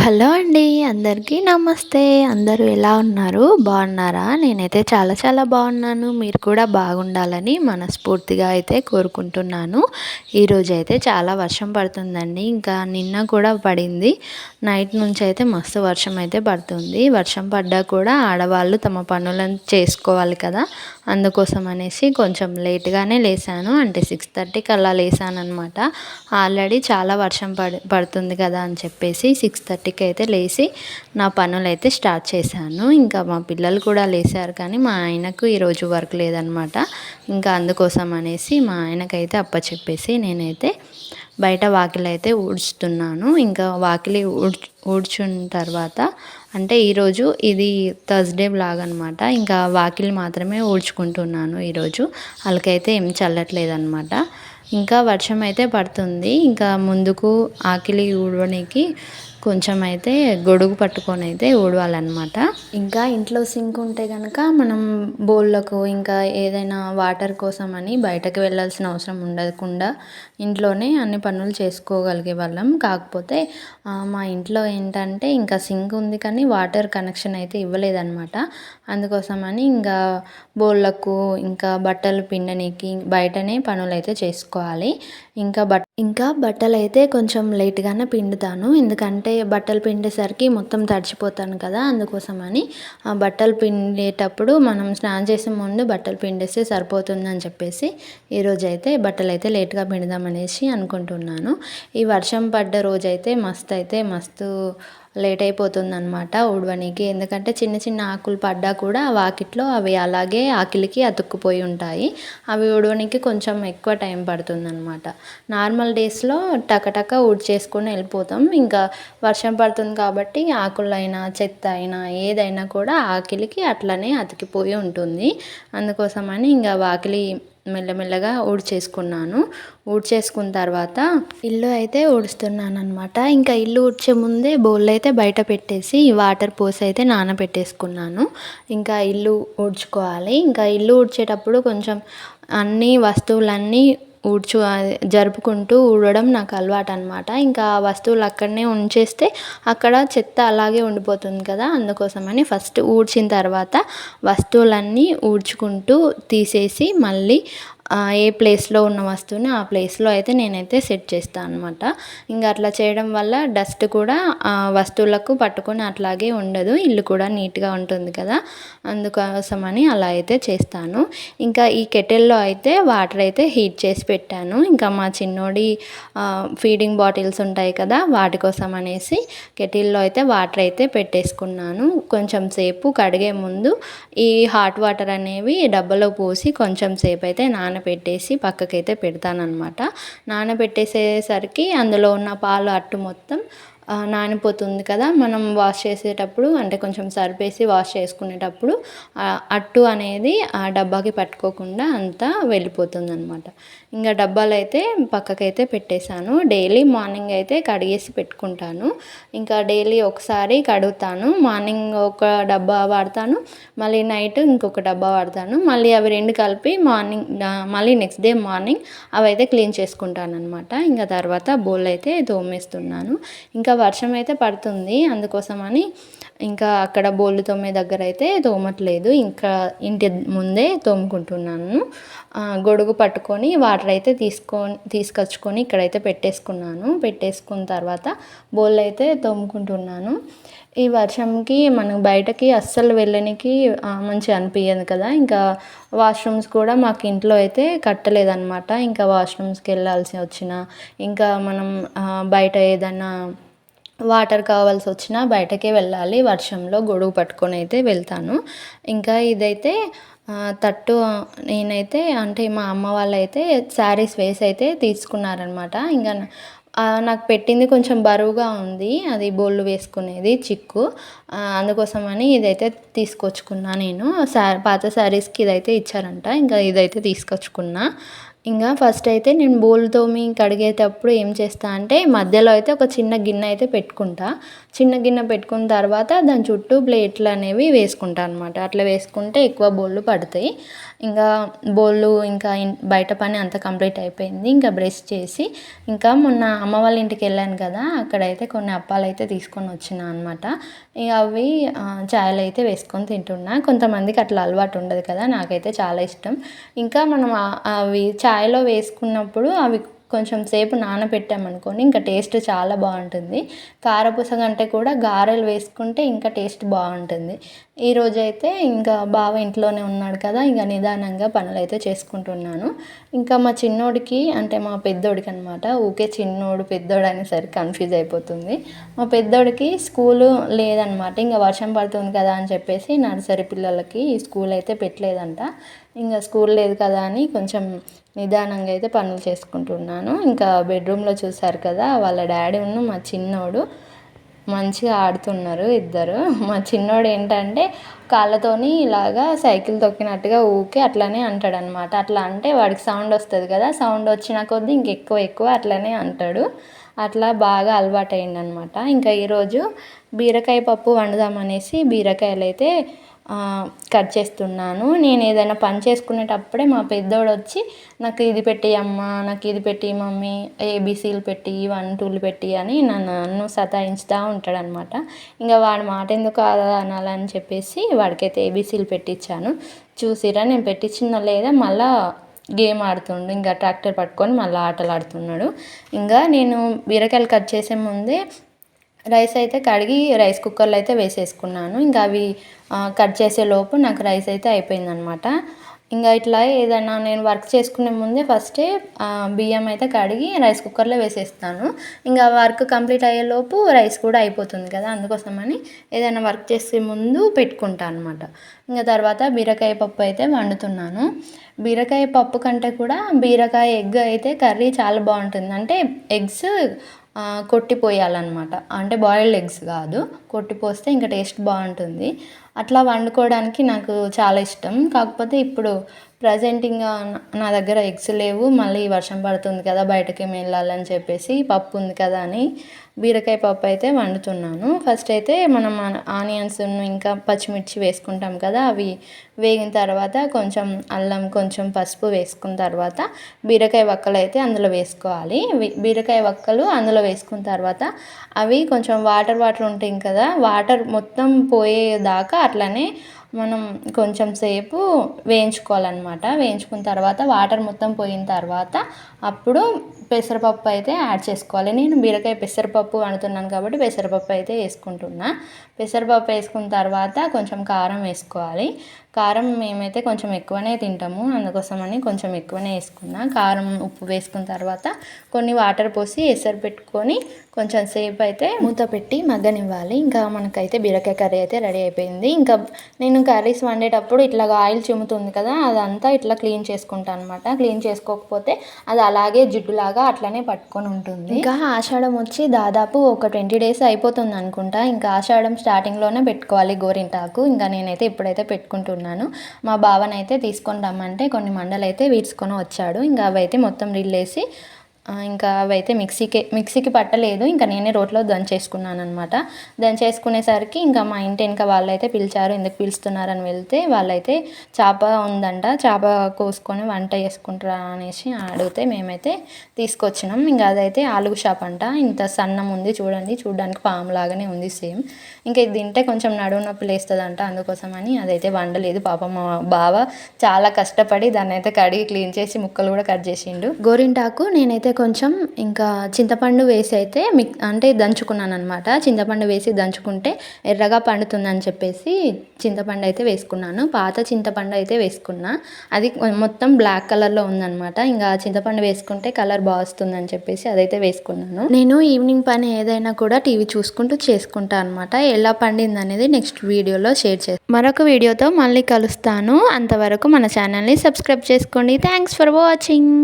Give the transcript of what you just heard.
Hello అండి. అందరికీ నమస్తే. అందరూ ఎలా ఉన్నారు? బాగున్నారా? నేనైతే చాలా చాలా బాగున్నాను. మీరు కూడా బాగుండాలని మనస్ఫూర్తిగా అయితే కోరుకుంటున్నాను. ఈరోజైతే చాలా వర్షం పడుతుందండి. ఇంకా నిన్న కూడా పడింది. నైట్ నుంచి అయితే మస్తు వర్షం అయితే పడుతుంది. వర్షం పడ్డా కూడా ఆడవాళ్ళు తమ పనులను చేసుకోవాలి కదా! అందుకోసం అనేసి కొంచెం లేట్‌గానే లేసాను. అంటే 6:30కి అలా లేసాననమాట. ఆల్రెడీ చాలా వర్షం పడుతుంది కదా అని చెప్పేసి 6:30కి అయితే లేచి నా పనులైతే స్టార్ట్ చేశాను. ఇంకా మా పిల్లలు కూడా లేసారు కానీ మా ఆయనకు ఈరోజు వర్క్ లేదనమాట. ఇంకా అందుకోసం అనేసి మా ఆయనకైతే అప్పచెప్పేసి నేనైతే బయట వాకిలైతే ఊడ్చుతున్నాను. ఇంకా వాకిలి ఊడ్చిన తర్వాత అంటే ఈరోజు ఇది థర్స్‌డే వ్లాగ్ అనమాట. ఇంకా వాకిలి మాత్రమే ఊడ్చుకుంటున్నాను ఈరోజు. అలకైతే ఏం చల్లట్లేదనమాట. ఇంకా వర్షం అయితే పడుతుంది. ఇంకా ముందుకు ఆకిలి ఊడవనికి కొంచెం అయితే గొడుగు పట్టుకొని అయితే ఊడవాలన్నమాట. ఇంకా ఇంట్లో సింక్ ఉంటే కనుక మనం బోళ్ళకు ఇంకా ఏదైనా వాటర్ కోసం అని బయటకు వెళ్ళాల్సిన అవసరం ఉండకుండా ఇంట్లోనే అన్ని పనులు చేసుకోగలిగే వాళ్ళం. కాకపోతే మా ఇంట్లో ఏంటంటే ఇంకా సింక్ ఉంది కానీ వాటర్ కనెక్షన్ అయితే ఇవ్వలేదన్నమాట. అందుకోసమని ఇంకా బోళ్ళకు ఇంకా బట్టలు పిండనీకి బయటనే పనులైతే చేసుకోవాలి. ఇంకా బట్టలైతే కొంచెం లేట్‌గానే పిండుతాను. ఎందుకంటే బట్టలు పిండేసరికి మొత్తం తడిచిపోతాను కదా! అందుకోసమని ఆ బట్టలు పిండేటప్పుడు మనం స్నానం చేసే ముందు బట్టలు పిండేస్తే సరిపోతుందని చెప్పేసి ఈరోజైతే బట్టలైతే లేట్‌గా పిండుదామనేసి అనుకుంటున్నాను. ఈ వర్షం పడ్డ రోజైతే మస్తు లేట్ అయిపోతుందనమాట ఊడవనీకి. ఎందుకంటే చిన్న చిన్న ఆకులు పడ్డా కూడా వాకిట్లో అవి అలాగే ఆకిలికి అతుక్కుపోయి ఉంటాయి. అవి ఊడవనీకి కొంచెం ఎక్కువ టైం పడుతుందనమాట. నార్మల్ డేస్‌లో టకటక ఊడ్చేసుకొని వెళ్ళిపోతాం. ఇంకా వర్షం పడుతుంది కాబట్టి ఆకులైనా చెత్త అయినా ఏదైనా కూడా ఆకిలికి అట్లనే అతికిపోయి ఉంటుంది. అందుకోసమని ఇంకా వాకిలి మెల్లమెల్లగా ఊడ్చేసుకున్నాను. ఊడ్చేసుకున్న తర్వాత ఇల్లు అయితే ఊడుస్తున్నాననమాట. ఇంకా ఇల్లు ఊడ్చే ముందే బోళ్ళైతే బయట పెట్టేసి వాటర్ పోసి అయితే నానబెట్టేసుకున్నాను. ఇంకా ఇల్లు ఊడ్చుకోవాలి. ఇంకా ఇల్లు ఊడ్చేటప్పుడు కొంచెం అన్ని వస్తువులన్నీ జరుపుకుంటూ ఊడవడం నాకు అలవాటనమాట. ఇంకా ఆ వస్తువులు అక్కడనే ఉంచేస్తే అక్కడ చెత్త అలాగే ఉండిపోతుంది కదా! అందుకోసమని ఫస్ట్ ఊడ్చిన తర్వాత వస్తువులన్నీ ఊడ్చుకుంటూ తీసేసి మళ్ళీ ఏ ప్లేస్‌లో ఉన్న వస్తువుని ఆ ప్లేస్‌లో అయితే నేనైతే సెట్ చేస్తాను అనమాట. ఇంక అట్లా చేయడం వల్ల డస్ట్ కూడా వస్తువులకు పట్టుకొని అట్లాగే ఉండదు. ఇల్లు కూడా నీట్‌గా ఉంటుంది కదా! అందుకోసమని అలా అయితే చేస్తాను. ఇంకా ఈ కెటిల్‌లో అయితే వాటర్ అయితే హీట్ చేసి పెట్టాను. ఇంకా మా చిన్నోడి ఫీడింగ్ బాటిల్స్ ఉంటాయి కదా! వాటి కోసం అనేసి కెటిల్‌లో అయితే వాటర్ అయితే పెట్టేసుకున్నాను. కొంచెం సేపు కడిగే ముందు ఈ హాట్ వాటర్ అనేవి డబ్బాలో పోసి కొంచెం సేపు అయితే నానబెట్టేసి పక్కకైతే పెడతాననమాట. నానబెట్టేసేసరికి అందులో ఉన్న పాలు అట్టు మొత్తం నానిపోతుంది కదా! మనం వాష్ చేసేటప్పుడు అంటే కొంచెం సర్ఫేసి వాష్ చేసుకునేటప్పుడు అట్టు అనేది ఆ డబ్బాకి పట్టుకోకుండా అంతా వెళ్ళిపోతుందనమాట. ఇంకా డబ్బాలైతే పక్కకైతే పెట్టేశాను. డైలీ మార్నింగ్ అయితే కడిగేసి పెట్టుకుంటాను. ఇంకా డైలీ ఒకసారి కడుగుతాను. మార్నింగ్ ఒక డబ్బా వాడతాను. మళ్ళీ నైట్ ఇంకొక డబ్బా వాడతాను. మళ్ళీ అవి 2 కలిపి మళ్ళీ నెక్స్ట్ డే మార్నింగ్ అవైతే క్లీన్ చేసుకుంటాననమాట. ఇంకా తర్వాత బోళ్ళైతే తోమేస్తున్నాను. ఇంకా వర్షం అయితే పడుతుంది. అందుకోసమని ఇంకా అక్కడ బోళ్ళు తోమే దగ్గర అయితే తోమట్లేదు. ఇంకా ఇంటి ముందే తోముకుంటున్నాను. గొడుగు పట్టుకొని వాటర్ అయితే తీసుకొచ్చుకొని ఇక్కడైతే పెట్టేసుకున్న తర్వాత బోళ్ళైతే తోముకుంటున్నాను. ఈ వర్షంకి మనం బయటకి అస్సలు వెళ్ళనీకి మంచిగా అనిపియదు కదా! ఇంకా వాష్రూమ్స్ కూడా మాకు ఇంట్లో అయితే కట్టలేదనమాట. ఇంకా వాష్రూమ్స్‌కి వెళ్ళాల్సి వచ్చినా ఇంకా మనం బయట ఏదన్నా వాటర్ కావాల్సి వచ్చినా బయటకే వెళ్ళాలి. వర్షంలో గొడుగు పట్టుకొని అయితే వెళ్తాను. ఇంకా ఇదైతే తట్టు నేనైతే అంటే మా అమ్మ వాళ్ళైతే శారీస్ వేసి అయితే తీసుకున్నారనమాట. ఇంకా నాకు పెట్టింది కొంచెం బరువుగా ఉంది. అది బోళ్ళు వేసుకునేది చిక్కు. అందుకోసమని ఇదైతే తీసుకొచ్చుకున్నా నేను. పాత శారీస్‌కి ఇదైతే ఇచ్చారంట. ఇంకా ఇదైతే తీసుకొచ్చుకున్నా. ఇంకా ఫస్ట్ అయితే నేను బోల్ తోమి కడిగేటప్పుడు ఏం చేస్తా అంటే మధ్యలో అయితే ఒక చిన్న గిన్నె అయితే పెట్టుకుంటా. చిన్న గిన్నె పెట్టుకున్న తర్వాత దాని చుట్టూ ప్లేట్లు అనేవి వేసుకుంటా అనమాట. అట్లా వేసుకుంటే ఎక్కువ బోళ్ళు పడతాయి. ఇంకా బోళ్ళు ఇంకా బయట పని అంతా కంప్లీట్ అయిపోయింది. ఇంకా బ్రష్ చేసి ఇంకా మొన్న అమ్మ వాళ్ళ ఇంటికి వెళ్ళాను కదా, అక్కడైతే కొన్ని అప్పాలు అయితే తీసుకొని వచ్చిన అనమాట. ఇక అవి చాయ్లో అయితే వేసుకొని తింటున్నా. కొంతమందికి అట్లా అలవాటు ఉండదు కదా, నాకైతే చాలా ఇష్టం. ఇంకా మనం అవి చాయ్లో వేసుకున్నప్పుడు అవి కొంచెం సేపు నానబెట్టామనుకోండి ఇంకా టేస్ట్ చాలా బాగుంటుంది. కారపూస కంటే కూడా గారెలు వేసుకుంటే ఇంకా టేస్ట్ బాగుంటుంది. ఈరోజైతే ఇంకా బావ ఇంట్లోనే ఉన్నాడు కదా, ఇంకా నిదానంగా పనులు అయితే చేసుకుంటున్నాను. ఇంకా మా చిన్నోడికి అంటే మా పెద్దోడికి అనమాట, ఊకే చిన్నోడు పెద్దోడు అనేసరికి కన్ఫ్యూజ్ అయిపోతుంది. మా పెద్దోడికి స్కూలు లేదనమాట. ఇంకా వర్షం పడుతుంది కదా అని చెప్పేసి నర్సరీ పిల్లలకి స్కూల్ అయితే పెట్టలేదంట. ఇంకా స్కూల్ లేదు కదా అని కొంచెం నిదానంగా అయితే పనులు చేసుకుంటున్నాను. ఇంకా బెడ్రూమ్లో చూసారు కదా, వాళ్ళ డాడీ ఉన్న మా చిన్నోడు మంచిగా ఆడుతున్నారు ఇద్దరు. మా చిన్నోడు ఏంటంటే కాళ్ళతోని ఇలాగా సైకిల్ తొక్కినట్టుగా ఊకే అట్లనే అంటాడనమాట. అట్లా అంటే వాడికి సౌండ్ వస్తుంది కదా, సౌండ్ వచ్చిన కొద్దీ ఇంకెక్కువ అట్లనే అంటాడు. అట్లా బాగా అలవాటు అయిందనమాట. ఇంకా ఈరోజు బీరకాయ పప్పు వండుదామనేసి బీరకాయలు అయితే కట్ చేస్తున్నాను. నేను ఏదైనా పని చేసుకునేటప్పుడే మా పెద్దోడు వచ్చి నాకు ఇది పెట్టి అమ్మ, నాకు ఇది పెట్టి మమ్మీ, ఏబీసీలు పెట్టి 1 2లు పెట్టి అని నన్ను సతాయించుతూ ఉంటాడనమాట. ఇంకా వాడి మాట ఎందుకు అనాలని చెప్పేసి వాడికైతే ఏబీసీలు పెట్టించాను. చూసిరా నేను పెట్టించిన లేదా మళ్ళీ గేమ్ ఆడుతుండు. ఇంకా ట్రాక్టర్ పట్టుకొని మళ్ళీ ఆటలు ఆడుతున్నాడు. ఇంకా నేను బీరకాయలు కట్ చేసే ముందే రైస్ అయితే కడిగి రైస్ కుక్కర్లో అయితే వేసేసుకున్నాను. ఇంకా అవి కట్ చేసేలోపు నాకు రైస్ అయితే అయిపోయిందనమాట. ఇంకా ఇట్లా ఏదైనా నేను వర్క్ చేసుకునే ముందే ఫస్టే బియ్యం అయితే కడిగి రైస్ కుక్కర్లో వేసేస్తాను. ఇంకా వర్క్ కంప్లీట్ అయ్యేలోపు రైస్ కూడా అయిపోతుంది కదా, అందుకోసమని ఏదైనా వర్క్ చేసే ముందు పెట్టుకుంటాను అనమాట. ఇంకా తర్వాత బీరకాయ పప్పు అయితే వండుతున్నాను. బీరకాయ పప్పు కంటే కూడా బీరకాయ ఎగ్ అయితే కర్రీ చాలా బాగుంటుంది. అంటే ఎగ్స్ కొట్టిపోయాలన్నమాట. అంటే బాయిల్డ్ ఎగ్స్ కాదు, కొట్టిపోస్తే ఇంకా టేస్ట్ బాగుంటుంది. అట్లా వండుకోవడానికి నాకు చాలా ఇష్టం. కాకపోతే ఇప్పుడు ప్రజెంట్ ఇంకా నా దగ్గర ఎగ్స్ లేవు. మళ్ళీ వర్షం పడుతుంది కదా, బయటకి వెళ్ళాలని చెప్పేసి పప్పు ఉంది కదా అని బీరకాయ పప్పు అయితే వండుతున్నాను. ఫస్ట్ అయితే మనం ఆనియన్స్ ఇంకా పచ్చిమిర్చి వేసుకుంటాం కదా, అవి వేగిన తర్వాత కొంచెం అల్లం, కొంచెం పసుపు వేసుకున్న తర్వాత బీరకాయ వక్కలు అయితే అందులో వేసుకోవాలి. బీరకాయ వక్కలు అందులో వేసుకున్న తర్వాత అవి కొంచెం వాటర్ ఉంటాయి కదా, వాటర్ మొత్తం పోయేదాకా అట్లనే మనం కొంచెం సేపు వేయించుకోవాలన్నమాట. వేయించుకున్న తర్వాత వాటర్ మొత్తం పోయిన తర్వాత అప్పుడు పెసరపప్పు అయితే యాడ్ చేసుకోవాలి. నేను బీరకాయ పెసరపప్పు వండుతున్నాను కాబట్టి పెసరపప్పు అయితే వేసుకుంటున్నా. పెసరపప్పు వేసుకున్న తర్వాత కొంచెం కారం వేసుకోవాలి. కారం మేమైతే కొంచెం ఎక్కువనే తింటాము, అందుకోసమని కొంచెం ఎక్కువనే వేసుకున్నా. కారం ఉప్పు వేసుకున్న తర్వాత కొన్ని వాటర్ పోసి ఎసరు పెట్టుకొని కొంచెం సేపు అయితే మూత పెట్టి మగ్గనివ్వాలి. ఇంకా మనకైతే బీరకాయ కర్రీ అయితే రెడీ అయిపోయింది. ఇంకా నేను కర్రీస్ వండేటప్పుడు ఇట్లాగా ఆయిల్ చిమ్ముతుంది కదా, అదంతా ఇట్లా క్లీన్ చేసుకుంటాను అనమాట. క్లీన్ చేసుకోకపోతే అది అలాగే జిడ్డులాగా అట్లనే పట్టుకొని ఉంటుంది. ఇంకా ఆషాఢం వచ్చి దాదాపు ఒక 20 days అయిపోతుంది అనుకుంటా. ఇంకా ఆషాఢం స్టార్టింగ్లోనే పెట్టుకోవాలి గోరింటాకు. ఇంకా నేనైతే ఇప్పుడైతే పెట్టుకుంటున్నాను. మా బావనైతే తీసుకొని రమ్మంటే కొన్ని మండలు అయితే వీడ్చుకొని వచ్చాడు. ఇంకా అవైతే మొత్తం రిల్లేసి ఇంకా అవైతే మిక్సీకి పట్టలేదు. ఇంకా నేనే రోట్లో దంచేసుకున్నాను అనమాట. దంచేసుకునేసరికి ఇంకా మా ఇంటి వెనక వాళ్ళైతే పిలిచారు. ఎందుకు పిలుస్తున్నారని వెళ్తే వాళ్ళైతే చేప ఉందంట, చేప కోసుకొని వంట చేసుకుంటారా అనేసి అడిగితే మేమైతే తీసుకొచ్చినాం. ఇంకా అదైతే ఆలుగు చేప అంట. ఇంత సన్నం ఉంది చూడండి, చూడడానికి పాము లాగానే ఉంది సేమ్. ఇంకా ఇది తింటే కొంచెం నడుము నొప్పి లేస్తుందంట, అందుకోసమని అదైతే వండలేదు. పాపం మా బావ చాలా కష్టపడి దాన్ని అయితే కడిగి క్లీన్ చేసి ముక్కలు కూడా కట్ చేసిండు. గోరింటాకు నేనైతే కొంచెం ఇంకా చింతపండు వేసి అయితే అంటే దంచుకున్నాను అనమాట. చింతపండు వేసి దంచుకుంటే ఎర్రగా పండుతుందని చెప్పేసి చింతపండు అయితే వేసుకున్నాను. పాత చింతపండు అయితే వేసుకున్నా, అది మొత్తం బ్లాక్ కలర్లో ఉందన్నమాట. ఇంకా చింతపండు వేసుకుంటే కలర్ బాగా వస్తుందని చెప్పేసి అదైతే వేసుకున్నాను. నేను ఈవినింగ్ పని ఏదైనా కూడా టీవీ చూసుకుంటూ చేసుకుంటా అనమాట. ఎలా పండింది అనేది నెక్స్ట్ వీడియోలో షేర్ చేస్తాను. మరొక వీడియోతో మళ్ళీ కలుస్తాను. అంతవరకు మన ఛానల్ని సబ్స్క్రైబ్ చేసుకోండి. Thanks for watching.